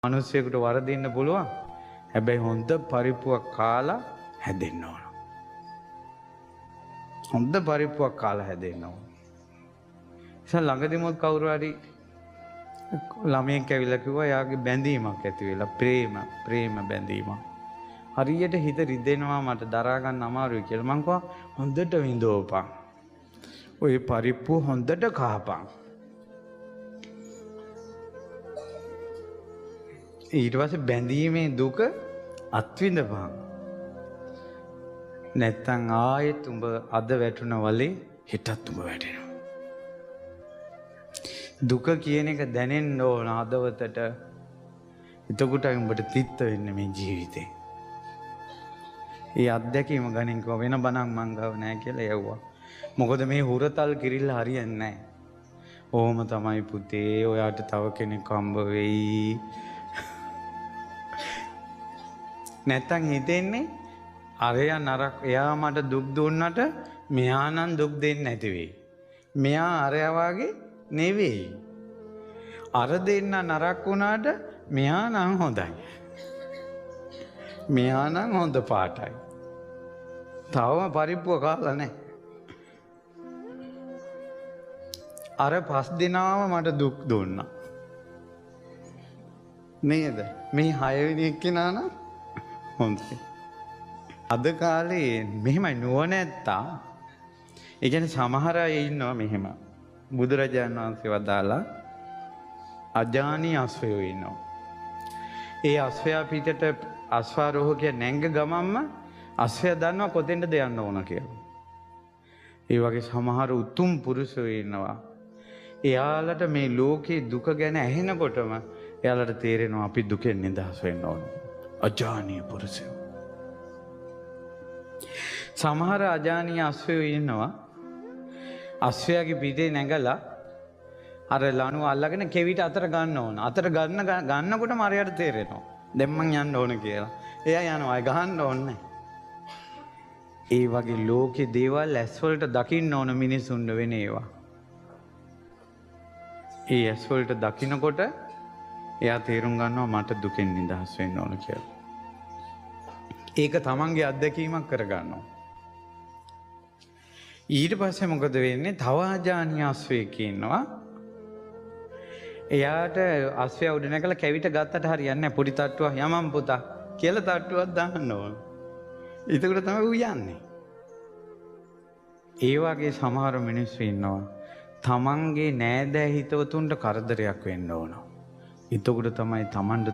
මිනිස්සෙකුට වරදින්න පුළුවන්. හැබැයි හොඳ පරිප්පුවක් කාලා හැදෙන්න ඕන. හොඳ පරිප්පුවක් කාලා හැදෙන්න ඕන. ඉතින් ළඟදිමොත් කවුරු හරි ළමයෙක් ඇවිල්ලා කිව්වා යාගේ බැඳීමක් ඇති වෙලා ප්‍රේම බැඳීමක්. හරියට හිත රිදෙනවා මට දරා ගන්න අමාරුයි කියලා මං කිව්වා හොඳට විඳෝපන්. ඔය පරිප්පුව හොඳට කහපන්. ඊට පස්සේ බැඳීමේ දුක අත්විඳපන්. නැත්තම් ආයෙත් උඹ අද වැටුණ වලේ හෙටත් උඹ වැටෙනවා. දුක කියන එක දැනෙන්න ඕන හදවතට. එතකොට උඹට තිත්ත වෙන්නේ මේ ජීවිතේ. ඒ අත්දැකීම ගනින් කව වෙන බණක් මං ගාව නැහැ කියලා යවුවා. මොකද මේ හුරතල් කිරිල්ල හරියන්නේ නැහැ. ඕම තමයි පුතේ ඔයාට තව කෙනෙක් හම්බ වෙයි. නැත්තම් හිතෙන්නේ අරයා නරක එයා මට දුක් දුන්නට මෙයා නම් දුක් දෙන්නේ නැති වෙයි. මෙයා අරයා වාගේ නෙවෙයි. අර දෙන්න නරක වුණාට මෙයා නම් හොඳයි. මෙයා නම් හොඳ පාටයි. තවම පරිප්පුව කාලා නැහැ. අර 5 දිනාම මට දුක් දුන්නා. නේද? මේ 6 වෙනි එක්කෙනා නම් හොඳයි. අද කාලේ මෙහෙමයි නුවණැත්තා. ඒ කියන්නේ සමහර අය ඉන්නවා මෙහෙම. බුදුරජාණන් වහන්සේ වදාලා අජානී අස්වැයෝ ඉන්නවා. ඒ අස්වැයා පිටට අස්වාරෝහකයා නැංග ගමම්ම අස්වැයා දන්නවා කොතෙන්ද යන්න ඕන කියලා. ඒ වගේ සමහර උතුම් පුරුෂයෝ ඉන්නවා. එයාලට මේ ලෝකේ දුක ගැන ඇහෙනකොටම එයාලට තේරෙනවා අපි දුකෙන් නිදහස් වෙන්න ඕන. අජානීය පුරුෂයෝ. සමහර අජානීය අස්වැයෝ ඉන්නවා. අස්වැයාගේ පිටේ නැගලා අර ලණුව අල්ලගෙන කෙවිත අතර ගන්න ඕන. අතර ගන්නකොට මරයට තේරෙනවා. දැන් මං යන්න ඕන කියලා. එයා යනවා. ඒ ගහන්න ඕනේ. ඒ වගේ ලෝකේ දේවල් ඇස් වලට දකින්න ඕන මිනිසුන්ව වෙන ඒවා. ඒ ඇස් වලට දකින්නකොට එයා තේරුම් ගන්නවා මට දුකෙන් නිදහස් වෙන්න ඕන කියලා. ඒක තමන්ගේ අත්දැකීමක් කරගන්නවා. ඊට පස්සේ මොකද වෙන්නේ? තව අජානීය අස්වැයෙක් ඉන්නවා. එයාට අස්වැයා උඩ නැගලා කැවිත ගත්තට හරියන්නේ නැහැ. පොඩි තට්ටුවක් යමම් පුතා කියලා තට්ටුවක් දාන්න ඕන. ඒකට තමයි ඌ යන්නේ. ඒ වගේ සමහර මිනිස්සු ඉන්නවා. තමන්ගේ නෑදෑ හිතවතුන්ට කරදරයක් වෙන්න ඕන. එතකොට තමයි තමන්ට